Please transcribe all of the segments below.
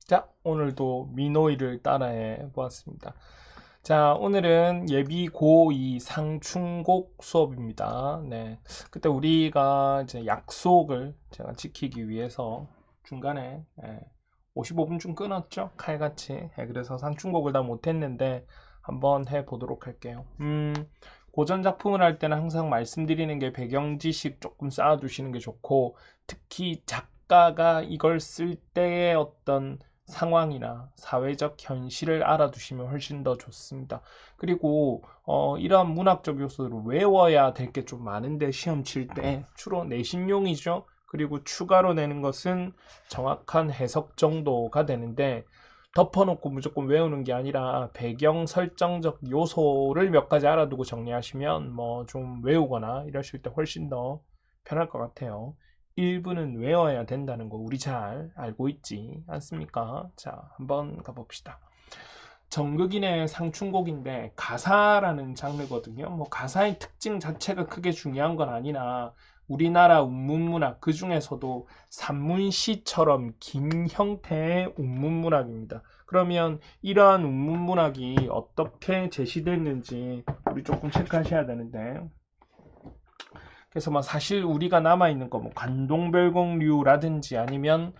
자, 오늘도 민호이를 따라해 보았습니다. 자, 오늘은 예비 고2 상충곡 수업입니다. 네. 그때 우리가 이제 약속을 제가 지키기 위해서 중간에 55분 좀 끊었죠? 칼같이. 그래서 상충곡을 다 못했는데 한번 해보도록 할게요. 고전 작품을 할 때는 항상 말씀드리는 게 배경 지식 조금 쌓아두시는 게 좋고, 특히 작가가 이걸 쓸 때의 어떤 상황이나 사회적 현실을 알아두시면 훨씬 더 좋습니다. 그리고 이러한 문학적 요소를 외워야 될 게 좀 많은데 시험 칠 때 주로 내신용이죠. 그리고 추가로 내는 것은 정확한 해석 정도가 되는데, 덮어놓고 무조건 외우는 게 아니라 배경 설정적 요소를 몇 가지 알아두고 정리하시면 뭐 좀 외우거나 이러실 때 훨씬 더 편할 것 같아요. 일부는 외워야 된다는 거 우리 잘 알고 있지 않습니까? 자, 한번 가봅시다. 정극인의 상충곡인데 가사라는 장르거든요. 뭐 가사의 특징 자체가 크게 중요한 건 아니나 우리나라 운문문학 그 중에서도 산문시처럼 긴 형태의 운문문학입니다. 그러면 이러한 운문문학이 어떻게 제시됐는지 우리 조금 체크하셔야 되는데, 그래서 뭐 사실 우리가 남아있는 거 뭐 관동별곡류라든지 아니면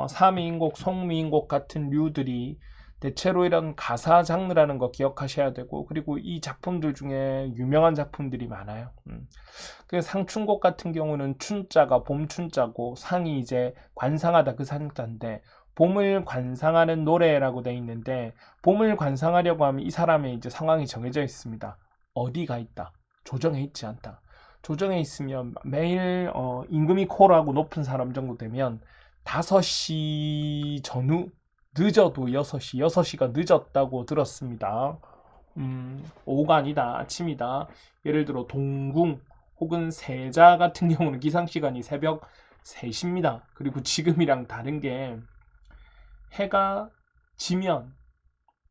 사미인곡, 송미인곡 같은 류들이 대체로 이런 가사 장르라는 거 기억하셔야 되고, 그리고 이 작품들 중에 유명한 작품들이 많아요. 그 상춘곡 같은 경우는 춘자가 봄춘자고 상이 이제 관상하다 그 상자인데, 봄을 관상하는 노래라고 돼 있는데, 봄을 관상하려고 하면 이 사람의 이제 상황이 정해져 있습니다. 어디가 있다. 조정해 있지 않다. 조정해 있으면 매일 임금이 코라고 높은 사람 정도 되면 5시 전후, 늦어도 6시, 6시가 늦었다고 들었습니다. 오후가 아니다, 아침이다. 예를 들어 동궁 혹은 세자 같은 경우는 기상시간이 새벽 3시입니다. 그리고 지금이랑 다른 게 해가 지면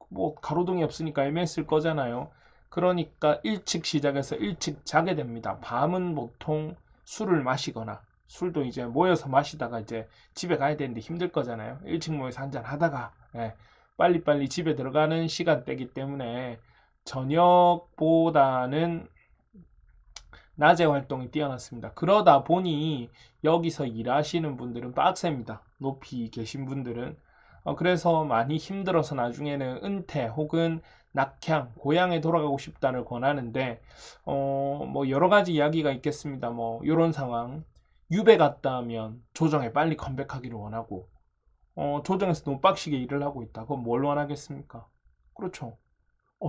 뭐 가로등이 없으니까 애매했을 거잖아요. 그러니까 일찍 시작해서 일찍 자게 됩니다. 밤은 보통 술을 마시거나, 술도 이제 모여서 마시다가 이제 집에 가야 되는데 힘들 거잖아요. 일찍 모여서 한잔 하다가 빨리빨리 집에 들어가는 시간대이기 때문에 저녁보다는 낮에 활동이 뛰어났습니다. 그러다 보니 여기서 일하시는 분들은 빡셉니다. 높이 계신 분들은. 그래서 많이 힘들어서 나중에는 은퇴 혹은 낙향, 고향에 돌아가고 싶다를 권하는데, 뭐 여러 가지 이야기가 있겠습니다. 뭐 이런 상황. 유배 갔다 하면 조정에 빨리 컴백하기를 원하고, 조정에서 너무 빡시게 일을 하고 있다. 그럼 뭘 원하겠습니까? 그렇죠.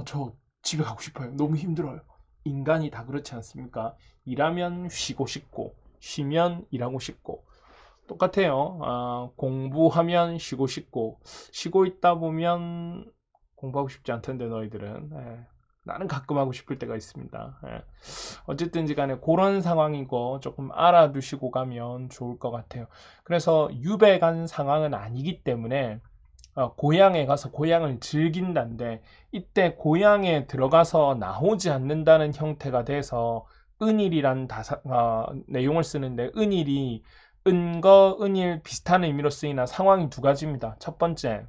저 집에 가고 싶어요. 너무 힘들어요. 인간이 다 그렇지 않습니까? 일하면 쉬고 싶고, 쉬면 일하고 싶고, 똑같아요. 공부하면 쉬고 싶고, 쉬고 있다 보면 공부하고 싶지 않던데, 너희들은. 나는 가끔 하고 싶을 때가 있습니다. 어쨌든지 간에 그런 상황이고 조금 알아두시고 가면 좋을 것 같아요. 그래서 유배 간 상황은 아니기 때문에 고향에 가서 고향을 즐긴다는데, 이때 고향에 들어가서 나오지 않는다는 형태가 돼서 은일이란 내용을 쓰는데, 은일이 은거, 은일 비슷한 의미로 쓰이나 상황이 두 가지입니다. 첫 번째,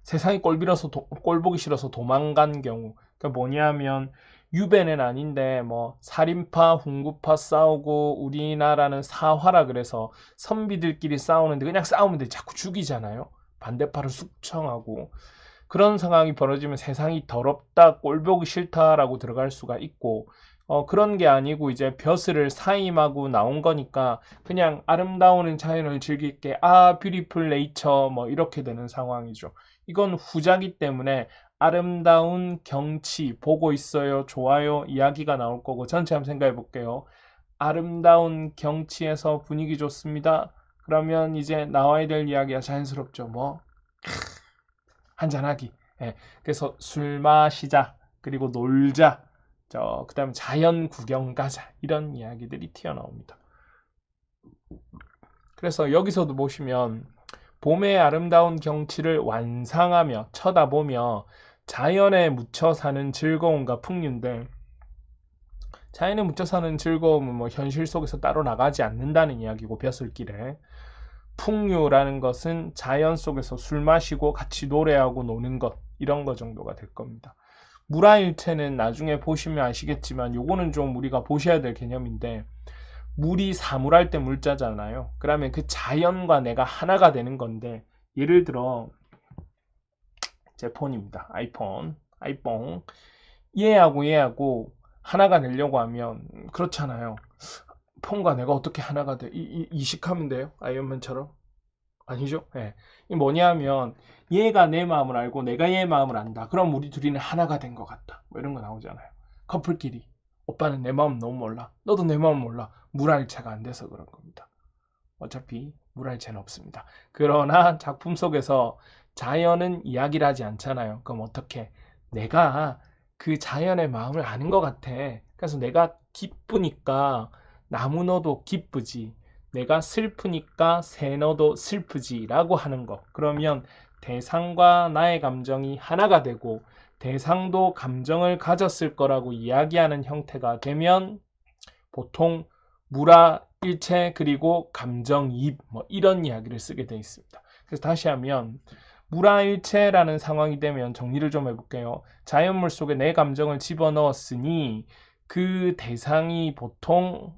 세상이 꼴 보기 싫어서 도망간 경우. 그러니까 뭐냐면 유배는 아닌데 뭐 살인파, 훈구파 싸우고, 우리나라는 사화라 그래서 선비들끼리 싸우는데 그냥 싸우면 돼. 자꾸 죽이잖아요. 반대파를 숙청하고. 그런 상황이 벌어지면 세상이 더럽다, 꼴 보기 싫다라고 들어갈 수가 있고, 그런 게 아니고 이제 벼슬을 사임하고 나온 거니까 그냥 아름다운 자연을 즐길게, 뷰티풀 네이처 뭐 이렇게 되는 상황이죠. 이건 후자기 때문에 아름다운 경치 보고 있어요, 좋아요 이야기가 나올 거고, 전체 한번 생각해 볼게요. 아름다운 경치에서 분위기 좋습니다. 그러면 이제 나와야 될 이야기가 자연스럽죠. 뭐 한잔하기. 그래서 술 마시자, 그리고 놀자, 그다음 자연 구경 가자, 이런 이야기들이 튀어나옵니다. 그래서 여기서도 보시면 봄의 아름다운 경치를 완상하며 쳐다보며 자연에 묻혀 사는 즐거움과 풍류인데, 자연에 묻혀 사는 즐거움은 뭐 현실 속에서 따로 나가지 않는다는 이야기고, 벼슬길에 풍류라는 것은 자연 속에서 술 마시고 같이 노래하고 노는 것, 이런 거 정도가 될 겁니다. 물화일체는 나중에 보시면 아시겠지만 요거는 좀 우리가 보셔야 될 개념인데, 물이 사물할 때 물자잖아요. 그러면 그 자연과 내가 하나가 되는 건데, 예를 들어 제 폰입니다. 아이폰 얘하고 하나가 되려고 하면 그렇잖아요. 폰과 내가 어떻게 하나가 돼? 이식하면 돼요? 아이언맨처럼? 아니죠? 예. 이 뭐냐면 얘가 내 마음을 알고 내가 얘 마음을 안다. 그럼 우리 둘이는 하나가 된 것 같다. 뭐 이런 거 나오잖아요. 커플끼리. 오빠는 내 마음 너무 몰라. 너도 내 마음 몰라. 물알체가 안 돼서 그런 겁니다. 어차피 물알체는 없습니다. 그러나 작품 속에서 자연은 이야기를 하지 않잖아요. 그럼 어떻게? 내가 그 자연의 마음을 아는 것 같아. 그래서 내가 기쁘니까 나무 너도 기쁘지. 내가 슬프니까 새 너도 슬프지 라고 하는 것. 그러면 대상과 나의 감정이 하나가 되고 대상도 감정을 가졌을 거라고 이야기하는 형태가 되면 보통 물화 일체 그리고 감정이입 뭐 이런 이야기를 쓰게 되어 있습니다. 그래서 다시 하면 물화일체라는 상황이 되면 정리를 좀 해볼게요. 자연물 속에 내 감정을 집어넣었으니 그 대상이 보통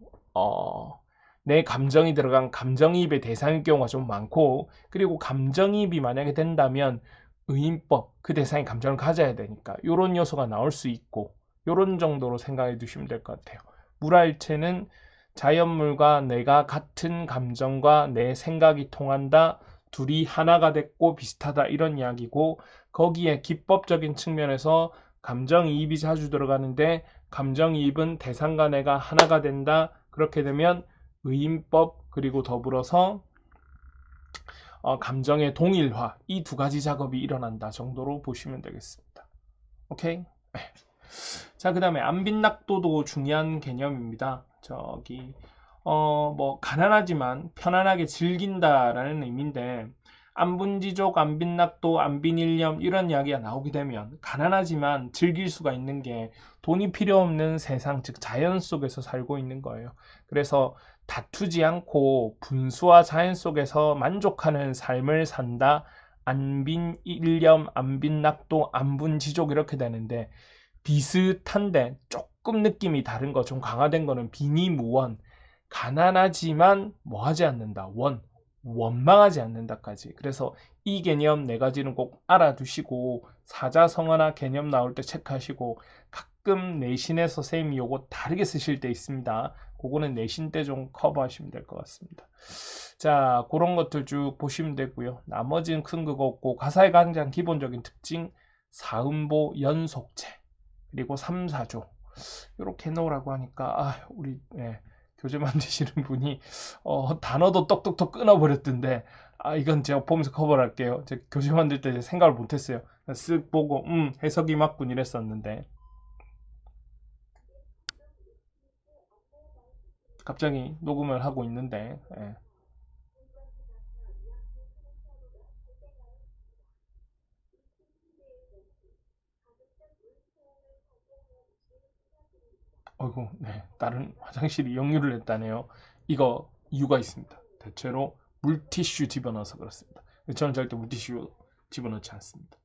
내 감정이 들어간 감정이입의 대상일 경우가 좀 많고, 그리고 감정이입이 만약에 된다면 의인법, 그 대상이 감정을 가져야 되니까 이런 요소가 나올 수 있고, 이런 정도로 생각해 두시면 될 것 같아요. 물화일체는 자연물과 내가 같은 감정과 내 생각이 통한다, 둘이 하나가 됐고 비슷하다, 이런 이야기고, 거기에 기법적인 측면에서 감정이입이 자주 들어가는데 감정이입은 대상과 내가 하나가 된다. 그렇게 되면 의인법 그리고 더불어서 감정의 동일화, 이 두 가지 작업이 일어난다 정도로 보시면 되겠습니다. 오케이? 자, 그 다음에 안빈낙도도 중요한 개념입니다. 뭐 가난하지만 편안하게 즐긴다라는 의미인데, 안분지족, 안빈낙도, 안빈일념 이런 이야기가 나오게 되면 가난하지만 즐길 수가 있는 게 돈이 필요 없는 세상, 즉 자연 속에서 살고 있는 거예요. 그래서 다투지 않고 분수와 자연 속에서 만족하는 삶을 산다. 안빈일념, 안빈낙도, 안분지족 이렇게 되는데, 비슷한데 조금 느낌이 다른 거, 좀 강화된 거는 비니무원, 가난하지만 뭐 하지 않는다, 원망하지 않는다까지. 그래서 이 개념 네 가지는 꼭 알아두시고 사자성어나 개념 나올 때 체크하시고, 가끔 내신에서 선생님이 요거 다르게 쓰실 때 있습니다. 그거는 내신 때 좀 커버하시면 될 것 같습니다. 자, 그런 것들 쭉 보시면 되고요. 나머지는 큰 그거 없고, 가사의 가장 기본적인 특징, 사음보, 연속체, 그리고 3, 4조 이렇게 해놓으라고 하니까 우리 교재 만드시는 분이 단어도 똑똑똑 끊어버렸던데, 이건 제가 보면서 커버를 할게요. 제가 교재 만들 때 생각을 못했어요. 쓱 보고 해석이 맞군 이랬었는데, 갑자기 녹음을 하고 있는데 어이구, 다른 화장실이 역류를 했다네요. 이거 이유가 있습니다. 대체로 물티슈 집어넣어서 그렇습니다. 저는 절대 물티슈 집어넣지 않습니다.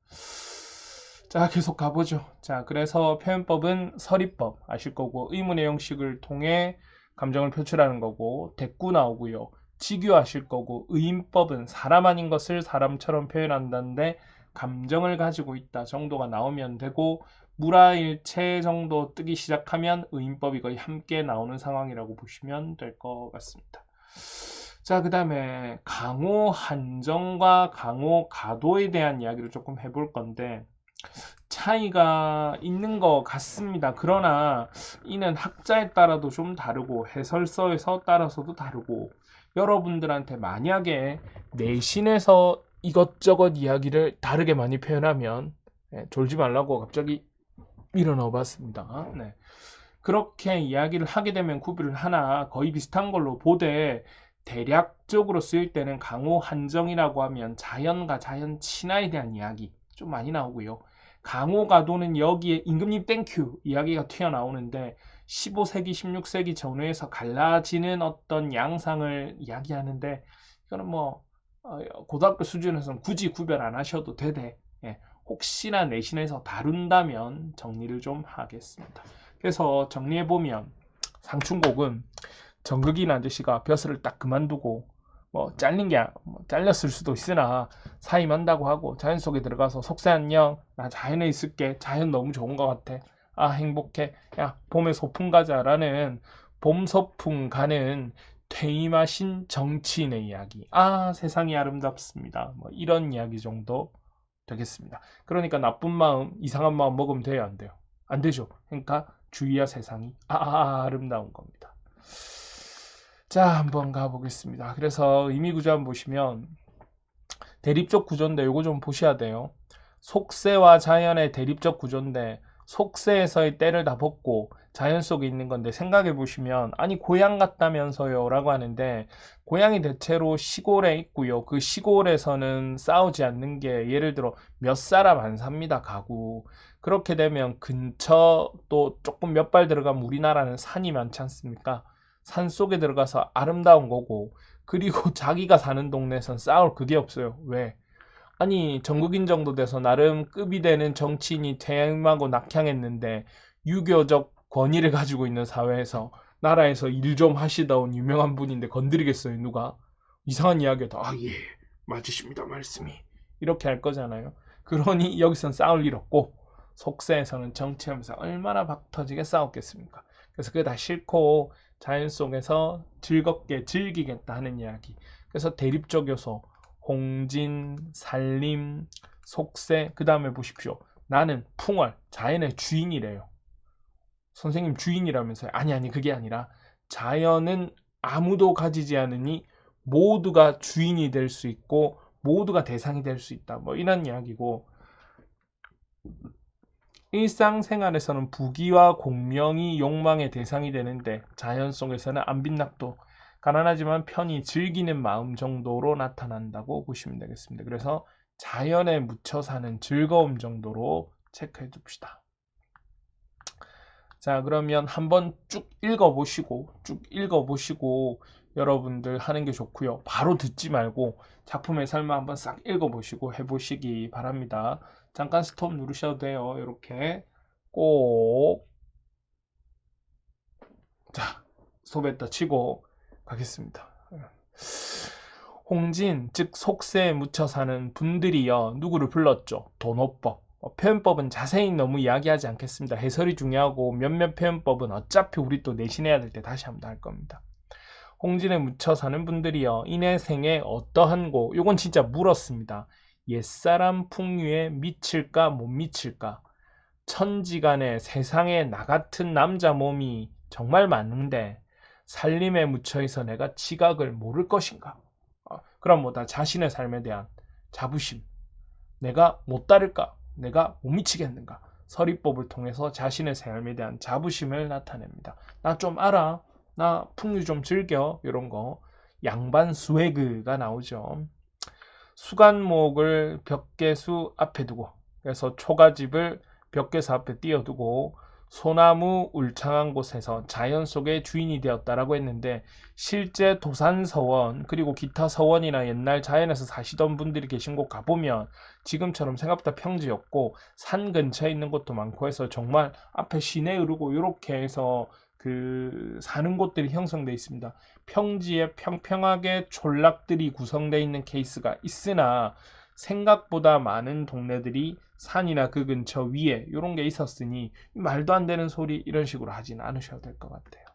자, 계속 가보죠. 자, 그래서 표현법은 서리법 아실 거고, 의문의 형식을 통해 감정을 표출하는 거고, 대꾸 나오고요. 직유 아실 거고, 의인법은 사람 아닌 것을 사람처럼 표현한다는데 감정을 가지고 있다 정도가 나오면 되고, 물화일체 정도 뜨기 시작하면 의인법이 거의 함께 나오는 상황이라고 보시면 될 것 같습니다. 자, 그 다음에 강호 한정과 강호 가도에 대한 이야기를 조금 해볼 건데, 차이가 있는 것 같습니다. 그러나 이는 학자에 따라도 좀 다르고 해설서에 따라서도 다르고, 여러분들한테 만약에 내신에서 이것저것 이야기를 다르게 많이 표현하면 졸지 말라고 갑자기 밀어넣어 봤습니다. 그렇게 이야기를 하게 되면 구비를 하나 거의 비슷한 걸로 보되, 대략적으로 쓰일 때는 강호 한정이라고 하면 자연과 자연 친화에 대한 이야기 좀 많이 나오고요. 강호 가도는 여기에 임금님 땡큐 이야기가 튀어나오는데, 15세기, 16세기 전후에서 갈라지는 어떤 양상을 이야기하는데 이거는 뭐 고등학교 수준에서는 굳이 구별 안 하셔도 되되 예, 혹시나 내신에서 다룬다면 정리를 좀 하겠습니다. 그래서 정리해보면 상충곡은 정극인 아저씨가 벼슬을 딱 그만두고 뭐 잘린 게 잘렸을 수도 있으나 사임한다고 하고 자연 속에 들어가서 속세 안녕 나 자연에 있을게 자연 너무 좋은 것 같아 아 행복해 야 봄에 소풍 가자라는 봄 소풍 가는 퇴임하신 정치인의 이야기 아 세상이 아름답습니다 뭐 이런 이야기 정도 되겠습니다. 그러니까 나쁜 마음 이상한 마음 먹으면 돼요 안 돼요? 안 되죠. 그러니까 주위와 세상이 아름다운 겁니다. 자, 한번 가보겠습니다. 그래서 의미구조 한번 보시면 대립적 구조인데 이거 좀 보셔야 돼요. 속세와 자연의 대립적 구조인데 속세에서의 때를 다 벗고 자연 속에 있는 건데 생각해 보시면 아니 고향 같다면서요 라고 하는데 고향이 대체로 시골에 있고요. 그 시골에서는 싸우지 않는 게 예를 들어 몇 사람 안 삽니다. 가구. 그렇게 되면 근처 또 조금 몇 발 들어가면 우리나라는 산이 많지 않습니까? 산 속에 들어가서 아름다운 거고 그리고 자기가 사는 동네에선 싸울 그게 없어요. 왜? 아니 전국인 정도 돼서 나름 급이 되는 정치인이 퇴임하고 낙향했는데 유교적 권위를 가지고 있는 사회에서 나라에서 일 좀 하시다 온 유명한 분인데 건드리겠어요 누가? 이상한 이야기다. 아 예 맞으십니다 말씀이 이렇게 할 거잖아요. 그러니 여기선 싸울 일 없고 속세에서는 정치하면서 얼마나 박 터지게 싸웠겠습니까? 그래서 그게 다 싫고 자연 속에서 즐겁게 즐기겠다 하는 이야기. 그래서 대립적 요소 홍진, 산림, 속세 그 다음에 보십시오. 나는 풍월, 자연의 주인이래요. 선생님 주인이라면서요. 아니 그게 아니라 자연은 아무도 가지지 않으니 모두가 주인이 될 수 있고 모두가 대상이 될 수 있다. 뭐 이런 이야기고 일상생활에서는 부귀와 공명이 욕망의 대상이 되는데 자연 속에서는 안빈낙도 가난하지만 편히 즐기는 마음 정도로 나타난다고 보시면 되겠습니다. 그래서 자연에 묻혀 사는 즐거움 정도로 체크해 둡시다. 자, 그러면 한번 쭉 읽어보시고 여러분들 하는 게 좋고요. 바로 듣지 말고 작품의 설명 한번 싹 읽어보시고 해보시기 바랍니다. 잠깐 스톱 누르셔도 돼요. 이렇게 꼭 자, 스톱했다 치고 가겠습니다. 홍진, 즉 속세에 묻혀 사는 분들이여 누구를 불렀죠? 도노법. 표현법은 자세히 너무 이야기하지 않겠습니다. 해설이 중요하고 몇몇 표현법은 어차피 우리 또 내신해야 될 때 다시 한번 할 겁니다. 홍진에 묻혀 사는 분들이여 이내 생에 어떠한고 요건 진짜 물었습니다. 옛사람 풍류에 미칠까 못 미칠까? 천지간에 세상에 나 같은 남자 몸이 정말 많은데 살림에 묻혀있어 내가 지각을 모를 것인가? 그럼 뭐다 자신의 삶에 대한 자부심 내가 못 따를까? 내가 못 미치겠는가? 서리법을 통해서 자신의 삶에 대한 자부심을 나타냅니다. 나 좀 알아. 나 풍류 좀 즐겨. 이런 거. 양반 스웨그가 나오죠. 수간목을 벽계수 앞에 두고 그래서 초가집을 벽계수 앞에 띄워두고 소나무 울창한 곳에서 자연 속의 주인이 되었다라고 했는데 실제 도산서원 그리고 기타 서원이나 옛날 자연에서 사시던 분들이 계신 곳 가보면 지금처럼 생각보다 평지였고 산 근처에 있는 곳도 많고 해서 정말 앞에 시내 흐르고 이렇게 해서 그 사는 곳들이 형성되어 있습니다. 평지에 평평하게 촌락들이 구성되어 있는 케이스가 있으나 생각보다 많은 동네들이 산이나 그 근처 위에 이런 게 있었으니 말도 안 되는 소리 이런 식으로 하진 않으셔도 될 것 같아요.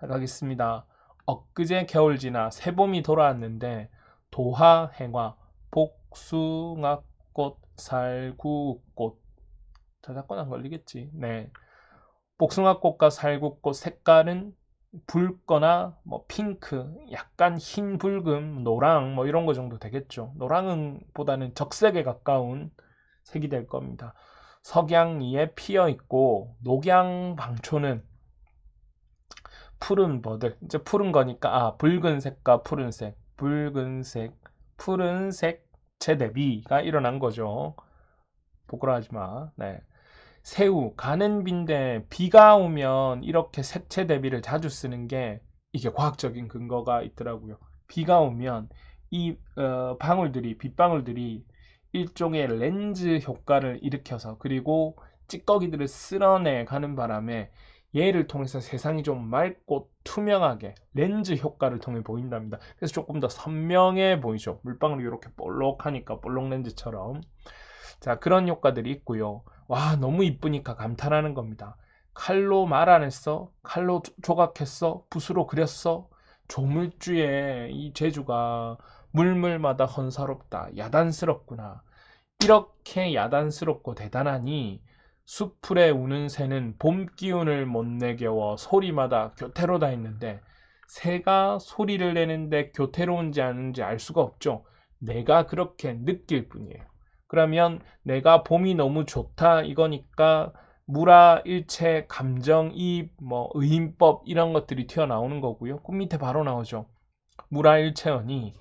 자, 가겠습니다. 엊그제 겨울 지나 새봄이 돌아왔는데 도화, 행화, 복숭아꽃, 살구꽃 저작권 안 걸리겠지. 네. 복숭아꽃과 살구꽃 색깔은 붉거나 뭐 핑크, 약간 흰 붉음, 노랑 뭐 이런 거 정도 되겠죠. 노랑은 보다는 적색에 가까운 색이 될 겁니다. 석양이에 피어 있고 녹양방초는 푸른 버들. 이제 푸른 거니까 붉은색과 푸른색, 붉은색, 푸른색 재대비가 일어난 거죠. 부끄러워하지 마. 네. 새우, 가는 비인데 비가 오면 이렇게 색채 대비를 자주 쓰는 게 이게 과학적인 근거가 있더라고요. 비가 오면 이 방울들이 빗방울들이 일종의 렌즈 효과를 일으켜서 그리고 찌꺼기들을 쓸어내 가는 바람에 얘를 통해서 세상이 좀 맑고 투명하게 렌즈 효과를 통해 보인답니다. 그래서 조금 더 선명해 보이죠. 물방울이 이렇게 볼록하니까 볼록 렌즈처럼. 자, 그런 효과들이 있고요. 와, 너무 이쁘니까 감탄하는 겁니다. 칼로 말 안 했어? 칼로 조각했어? 붓으로 그렸어? 조물주의 이 재주가 물물마다 헌사롭다. 야단스럽구나. 이렇게 야단스럽고 대단하니 숲풀에 우는 새는 봄 기운을 못 내겨워 소리마다 교태로다 했는데 새가 소리를 내는데 교태로운지 아닌지 알 수가 없죠. 내가 그렇게 느낄 뿐이에요. 그러면 내가 봄이 너무 좋다 이거니까 물화일체, 감정이입, 뭐 의인법 이런 것들이 튀어나오는 거고요. 그 밑에 바로 나오죠. 물화일체언이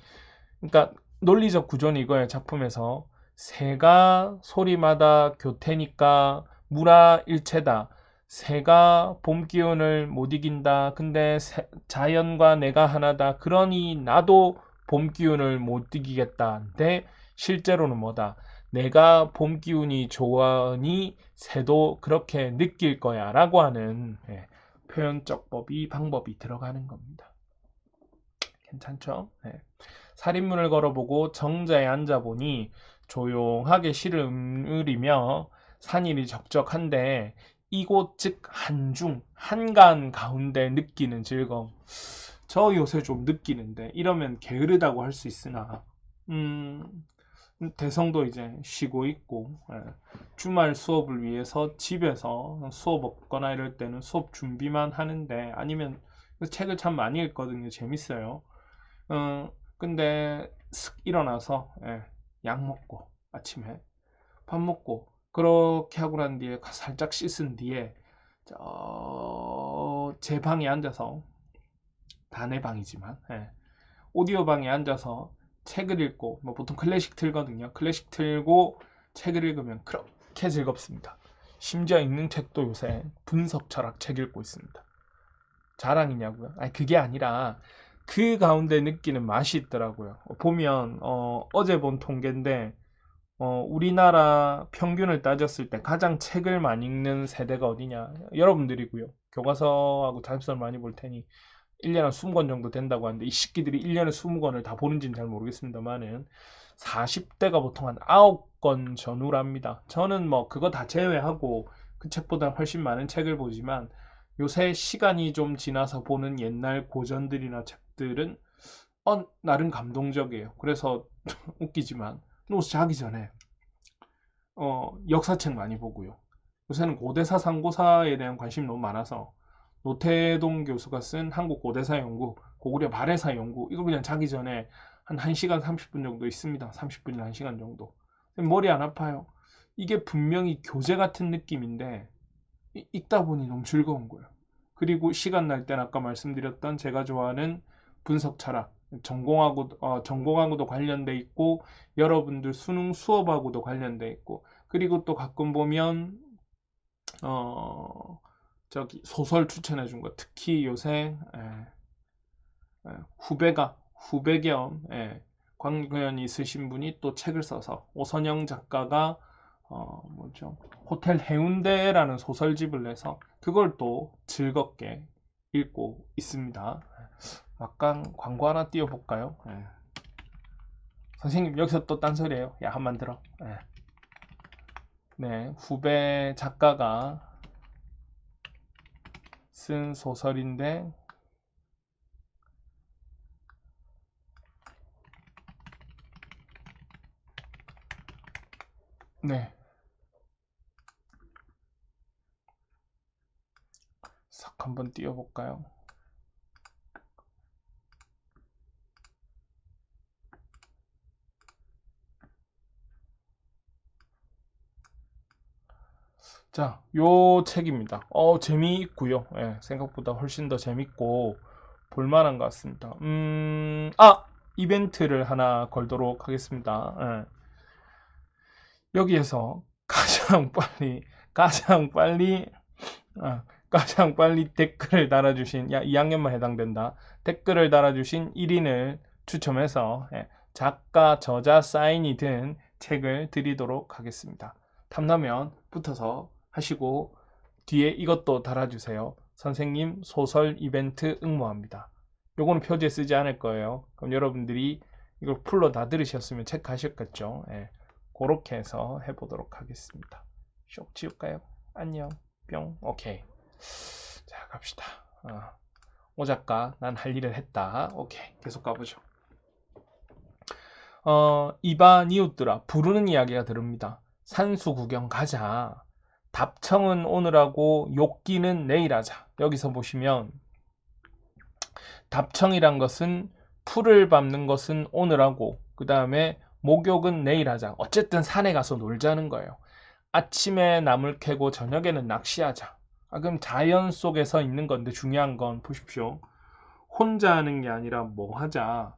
그러니까 논리적 구조는 이거예요. 작품에서 새가 소리마다 교태니까 물화일체다. 새가 봄 기운을 못 이긴다. 근데 자연과 내가 하나다. 그러니 나도 봄 기운을 못 이기겠다. 근데 실제로는 뭐다? 내가 봄 기운이 좋으니 새도 그렇게 느낄 거야. 라고 하는 표현적 방법이 들어가는 겁니다. 괜찮죠? 살인문을 걸어보고 정자에 앉아보니 조용하게 시를 음으리며 산일이 적적한데 이곳 즉 한중 한간 가운데 느끼는 즐거움. 저 요새 좀 느끼는데 이러면 게으르다고 할 수 있으나 대성도 이제 쉬고 있고 주말 수업을 위해서 집에서 수업 없거나 이럴 때는 수업 준비만 하는데 아니면 책을 참 많이 읽거든요. 재밌어요. 근데 슥 일어나서 약 먹고 아침에 밥 먹고 그렇게 하고 난 뒤에 살짝 씻은 뒤에 제 방에 앉아서 다 내 방이지만 오디오 방에 앉아서 책을 읽고 뭐 보통 클래식 틀거든요. 클래식 틀고 책을 읽으면 그렇게 즐겁습니다. 심지어 읽는 책도 요새 분석 철학 책 읽고 있습니다. 자랑이냐고요? 아니 그게 아니라 그 가운데 느끼는 맛이 있더라고요. 보면 어제 본 통계인데 우리나라 평균을 따졌을 때 가장 책을 많이 읽는 세대가 어디냐? 여러분들이고요. 교과서하고 자습서를 많이 볼 테니 1년에 한 20권 정도 된다고 하는데 이 새끼들이 1년에 20권을 다 보는지는 잘 모르겠습니다만은 40대가 보통 한 9권 전후랍니다. 저는 뭐 그거 다 제외하고 그 책보다 훨씬 많은 책을 보지만 요새 시간이 좀 지나서 보는 옛날 고전들이나 책들은 나름 감동적이에요. 그래서 웃기지만 누워서 자기 전에 역사책 많이 보고요. 요새는 고대사 상고사에 대한 관심이 너무 많아서 노태동 교수가 쓴 한국 고대사 연구, 고구려 발해사 연구 이거 그냥 자기 전에 한 1시간 30분 정도 있습니다. 30분이나 1시간 정도. 머리 안 아파요. 이게 분명히 교재 같은 느낌인데 읽다 보니 너무 즐거운 거예요. 그리고 시간 날 땐 아까 말씀드렸던 제가 좋아하는 분석 철학, 전공하고도 관련돼 있고 여러분들 수능 수업하고도 관련돼 있고 그리고 또 가끔 보면 저기 소설 추천해 준 거 특히 요새 후배 겸 관련이 있으신 분이 또 책을 써서 오선영 작가가 뭐죠? 호텔 해운대라는 소설집을 내서 그걸 또 즐겁게 읽고 있습니다. 막강 광고 하나 띄워볼까요? 선생님 여기서 또 딴소리예요. 야 한번 들어. 네, 후배 작가가 쓴 소설인데 네. 싹 한번 띄워볼까요? 자, 요 책입니다. 재미있고요. 생각보다 훨씬 더 재밌고 볼만한 것 같습니다. 이벤트를 하나 걸도록 하겠습니다. 여기에서 가장 빨리 가장 빨리 가장 빨리 댓글을 달아주신 2학년만 해당된다. 댓글을 달아주신 1인을 추첨해서 작가, 저자 사인이 든 책을 드리도록 하겠습니다. 탐나면 붙어서 하시고 뒤에 이것도 달아주세요. 선생님 소설 이벤트 응모합니다. 요거는 표지에 쓰지 않을 거예요. 그럼 여러분들이 이걸 풀로 다 들으셨으면 체크하셨겠죠. 그렇게 해서 해보도록 하겠습니다. 쇽 지울까요? 안녕 뿅. 오케이. 자 갑시다. 오 작가 난 할 일을 했다. 오케이 계속 가보죠. 이봐 니웃들아 부르는 이야기가 들읍니다. 산수 구경 가자. 답청은 오늘 하고 욕기는 내일 하자. 여기서 보시면 답청이란 것은 풀을 밟는 것은 오늘 하고 그 다음에 목욕은 내일 하자. 어쨌든 산에 가서 놀자는 거예요. 아침에 나물 캐고 저녁에는 낚시하자. 그럼 자연 속에서 있는 건데 중요한 건 보십시오. 혼자 하는 게 아니라 뭐 하자.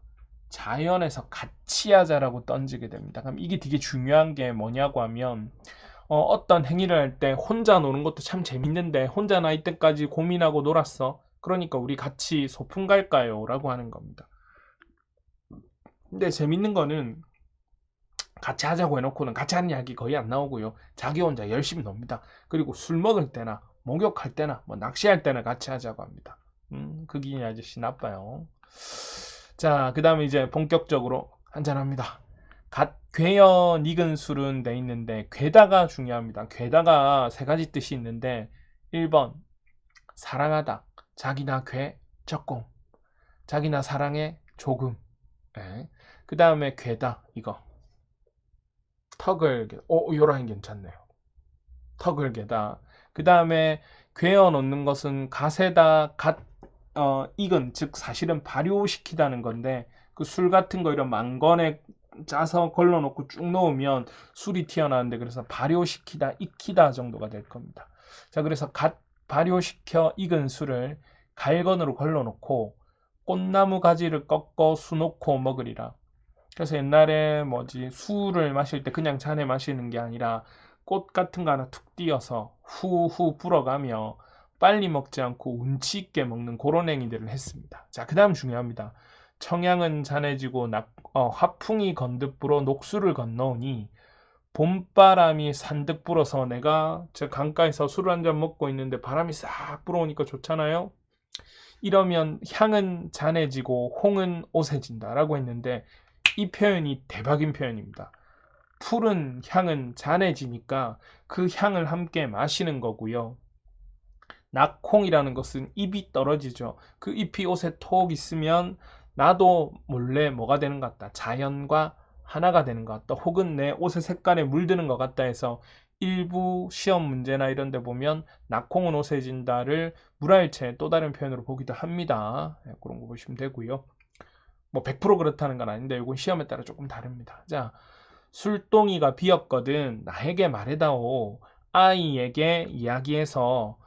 자연에서 같이 하자라고 던지게 됩니다. 그럼 이게 되게 중요한 게 뭐냐고 하면 어떤 행위를 할 때 혼자 노는 것도 참 재밌는데 혼자 나 이때까지 고민하고 놀았어. 그러니까 우리 같이 소풍 갈까요? 라고 하는 겁니다. 근데 재밌는 거는 같이 하자고 해놓고는 같이 하는 이야기 거의 안 나오고요. 자기 혼자 열심히 놉니다. 그리고 술 먹을 때나 목욕할 때나 뭐 낚시할 때나 같이 하자고 합니다. 그기 아저씨 나빠요. 자, 그 다음에 이제 본격적으로 한잔합니다. 갓 괴어 익은 술은 돼 있는데 괴다가 중요합니다. 괴다가 세 가지 뜻이 있는데 1번 사랑하다. 자기나 괴 적공. 자기나 사랑해 조금. 그 다음에 괴다 이거. 턱을 요라인 괜찮네요. 턱을 괴다. 그 다음에 괴어 놓는 것은 갓에다 갓 익은 즉 사실은 발효시키다는 건데 그 술 같은 거 이런 망건에 짜서 걸러놓고 쭉 넣으면 술이 튀어나오는데 그래서 발효시키다 익히다 정도가 될 겁니다. 자 그래서 갓 발효시켜 익은 술을 갈건으로 걸러놓고 꽃나무 가지를 꺾어 수놓고 먹으리라. 그래서 옛날에 술을 마실 때 그냥 잔에 마시는 게 아니라 꽃 같은 거 하나 툭 띄어서 후후 불어가며 빨리 먹지 않고 운치 있게 먹는 그런 행위들을 했습니다. 자, 그 다음 중요합니다. 청양은 잔해지고 화풍이 건득 불어 녹수를 건너오니 봄바람이 산득 불어서 내가 저 강가에서 술을 한 잔 먹고 있는데 바람이 싹 불어오니까 좋잖아요. 이러면 향은 잔해지고 홍은 오세진다 라고 했는데 이 표현이 대박인 표현입니다. 풀은 향은 잔해지니까 그 향을 함께 마시는 거고요. 낙홍이라는 것은 잎이 떨어지죠. 그 잎이 옷에 톡 있으면 나도 몰래 뭐가 되는 것 같다. 자연과 하나가 되는 것 같다. 혹은 내 옷의 색깔에 물드는 것 같다 해서 일부 시험 문제나 이런 데 보면 낙홍은 오세진다를 물화일체의 또 다른 표현으로 보기도 합니다. 그런 거 보시면 되고요. 뭐 100% 그렇다는 건 아닌데 이건 시험에 따라 조금 다릅니다. 자, 술동이가 비었거든 나에게 말해다오. 아이에게 이야기해서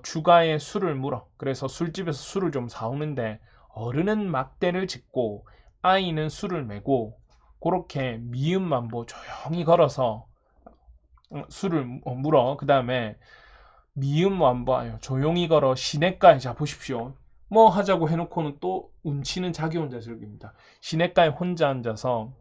주가에 술을 물어. 그래서 술집에서 술을 좀 사오는데 어른은 막대를 짚고 아이는 술을 메고 그렇게 미음만보 조용히 걸어서 술을 물어. 그 다음에 미음만보 조용히 걸어 시냇가에. 자 보십시오. 뭐 하자고 해놓고는 또 운치는 자기 혼자 즐깁니다. 시냇가에 혼자 앉아서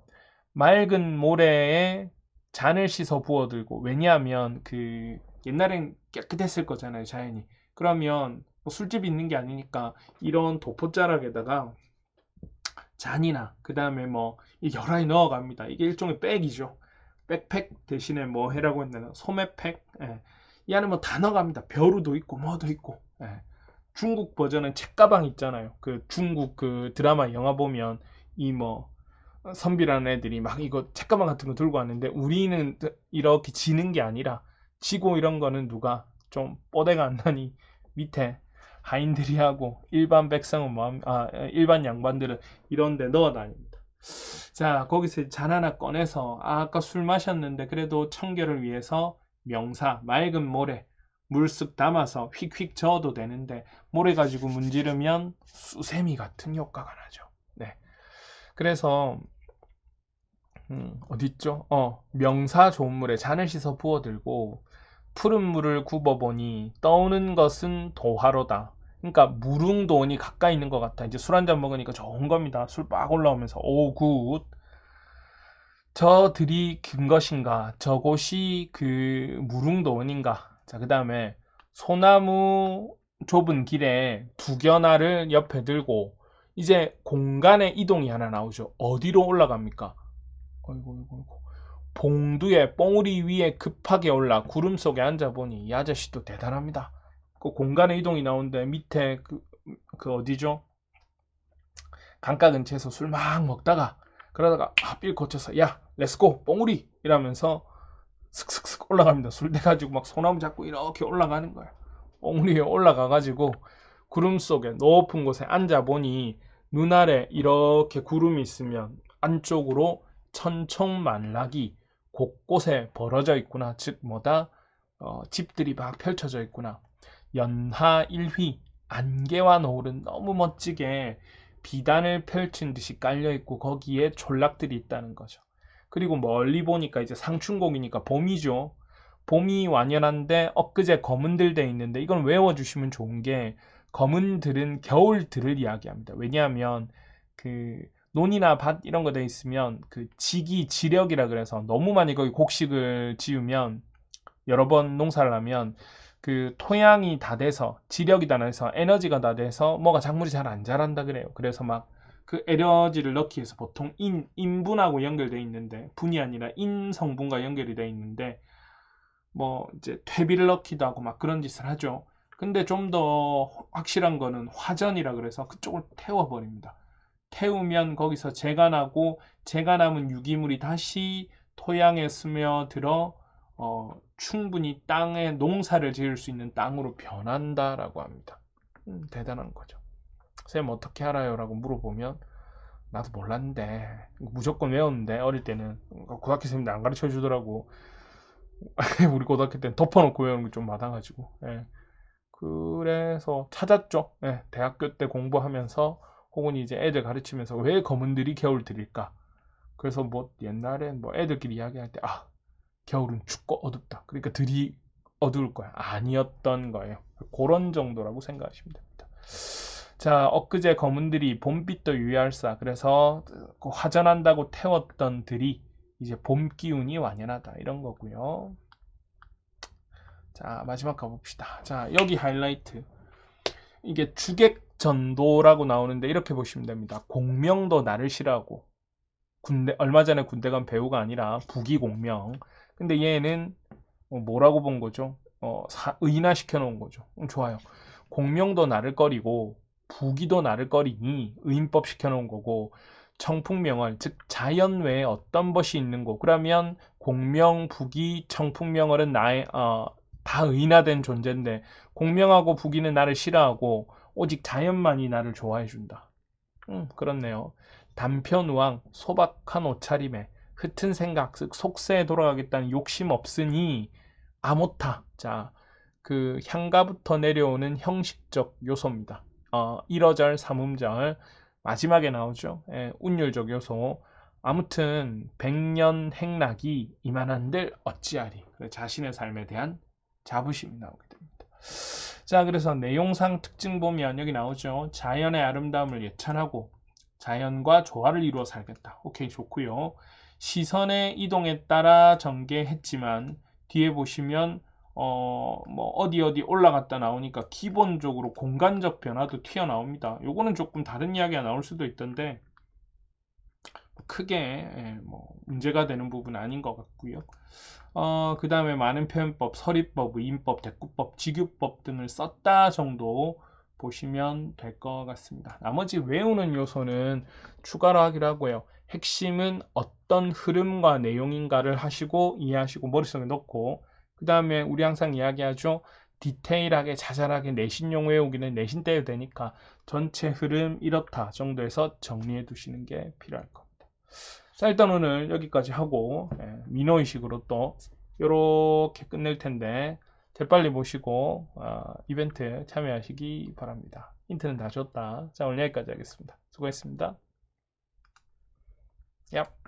맑은 모래에 잔을 씻어 부어들고. 왜냐하면 그 옛날엔 깨끗했을 거잖아요 자연이. 그러면 뭐 술집이 있는 게 아니니까 이런 도포자락에다가 잔이나 그 다음에 뭐 여러 넣어갑니다. 이게 일종의 백이죠. 백팩 대신에 뭐 해라고 했나 소매팩. 이 안에 뭐 다 넣어갑니다. 벼루도 있고 뭐도 있고. 중국 버전은 책가방 있잖아요. 그 중국 그 드라마 영화 보면 이 뭐 선비라는 애들이 막 이거 책가방 같은 거 들고 왔는데 우리는 이렇게 지는 게 아니라 지고 이런 거는 누가 좀 뽀대가 안 나니 밑에 하인들이 하고 일반 백성은 일반 양반들은 이런 데 넣어 다닙니다. 자 거기서 잔 하나 꺼내서 아까 술 마셨는데 그래도 청결을 위해서 명사 맑은 모래 물쓱 담아서 휙휙 저어도 되는데 모래 가지고 문지르면 수세미 같은 효과가 나죠. 네. 그래서 어디 있죠? 명사 좋은 물에 잔을 씻어 부어들고 푸른 물을 굽어보니 떠오는 것은 도화로다. 그러니까 무릉도원이 가까이 있는 것 같아. 이제 술 한잔 먹으니까 좋은 겁니다. 술 빡 올라오면서 오 굿. 저들이 긴 것인가? 저곳이 그 무릉도원인가? 자, 그 다음에 소나무 좁은 길에 두견화를 옆에 들고 이제 공간의 이동이 하나 나오죠. 어디로 올라갑니까? 어이구, 어이구, 어이구. 봉두에 뽕우리 위에 급하게 올라 구름 속에 앉아보니 이 아저씨도 대단합니다. 그 공간의 이동이 나오는데 밑에 그 어디죠? 강가 근처에서 술 막 먹다가 그러다가 빌 고쳐서 야 렛츠고 뽕우리 이러면서 슥슥슥 올라갑니다. 술 돼가지고 막 소나무 잡고 이렇게 올라가는 거야. 뽕우리에 올라가가지고 구름 속에 높은 곳에 앉아보니 눈아래 이렇게 구름이 있으면 안쪽으로 천총만락이 곳곳에 벌어져 있구나. 즉 뭐다? 집들이 막 펼쳐져 있구나. 연하일휘 안개와 노을은 너무 멋지게 비단을 펼친 듯이 깔려 있고 거기에 촌락들이 있다는 거죠. 그리고 멀리 보니까 이제 상춘곡이니까 봄이죠. 봄이 완연한데 엊그제 검은들 돼 있는데 이건 외워주시면 좋은 게 검은들은 겨울들을 이야기합니다. 왜냐하면 그 논이나 밭 이런 거 돼 있으면 그 지기 지력이라 그래서 너무 많이 거기 곡식을 지으면 여러 번 농사를 하면 그 토양이 다 돼서 지력이 다 돼서 에너지가 다 돼서 뭐가 작물이 잘 안 자란다 그래요. 그래서 막 그 에너지를 넣기 위해서 보통 인분하고 연결돼 있는데 분이 아니라 인 성분과 연결이 돼 있는데 뭐 이제 퇴비를 넣기도 하고 막 그런 짓을 하죠. 근데 좀 더 확실한 거는 화전이라 그래서 그쪽을 태워버립니다. 태우면 거기서 재가 나고 재가 남은 유기물이 다시 토양에 스며들어 충분히 땅에 농사를 지을 수 있는 땅으로 변한다라고 합니다. 대단한 거죠. 쌤 어떻게 알아요? 라고 물어보면 나도 몰랐는데 무조건 외웠는데 어릴 때는 고등학교 선생님들 안 가르쳐 주더라고. 우리 고등학교 때는 덮어놓고 외우는 게 좀 많아가지고 예. 그래서 찾았죠. 예. 대학교 때 공부하면서 혹은 이제 애들 가르치면서 왜 검은들이 겨울들일까? 그래서 뭐 옛날에 뭐 애들끼리 이야기할 때 겨울은 춥고 어둡다. 그러니까 들이 어두울 거야. 아니었던 거예요. 그런 정도라고 생각하시면 됩니다. 자, 엊그제 검은들이 봄빛도 유의할사. 그래서 그 화전한다고 태웠던 들이 이제 봄 기운이 완연하다. 이런 거고요. 자, 마지막 가봅시다. 자, 여기 하이라이트. 이게 주객전도라고 나오는데 이렇게 보시면 됩니다. 공명도 나를 싫어하고 군대 얼마 전에 군대 간 배우가 아니라 부기공명. 근데 얘는 뭐라고 본 거죠? 의인화 시켜놓은 거죠. 좋아요. 공명도 나를 꺼리고 부기도 나를 꺼리니 의인법 시켜놓은 거고 청풍명월 즉 자연 외에 어떤 것이 있는 거 그러면 공명, 부기, 청풍명월은 나의 다 의인화된 존재인데 공명하고 부기는 나를 싫어하고 오직 자연만이 나를 좋아해 준다. 그렇네요. 단편우왕 소박한 옷차림에 흩은 생각 즉 속세에 돌아가겠다는 욕심 없으니 아모타 자 그 향가부터 내려오는 형식적 요소입니다. 1어절 3음절 마지막에 나오죠. 예, 운율적 요소 아무튼 백년 행락이 이만한들 어찌하리 자신의 삶에 대한 자부심이 나오게 됩니다. 자 그래서 내용상 특징 보면 여기 나오죠. 자연의 아름다움을 예찬하고 자연과 조화를 이루어 살겠다. 오케이 좋고요. 시선의 이동에 따라 전개했지만 뒤에 보시면 뭐 어디 올라갔다 나오니까 기본적으로 공간적 변화도 튀어나옵니다. 요거는 조금 다른 이야기가 나올 수도 있던데 크게 뭐 문제가 되는 부분은 아닌 것 같고요. 그 다음에 많은 표현법, 서리법, 의인법, 대꾸법, 직유법 등을 썼다 정도 보시면 될 것 같습니다. 나머지 외우는 요소는 추가로 하기로 하고요. 핵심은 어떤 흐름과 내용인가를 하시고 이해하시고 머릿속에 넣고 그 다음에 우리 항상 이야기하죠. 디테일하게 자잘하게 내신용 외우기는 내신 때 되니까 전체 흐름 이렇다 정도에서 정리해 두시는 게 필요할 겁니다. 자 일단 오늘 여기까지 하고 민호의식으로 또 이렇게 끝낼 텐데 재빨리 보시고 이벤트 참여하시기 바랍니다. 힌트는 다 줬다. 자 오늘 여기까지 하겠습니다. 수고했습니다. 얍.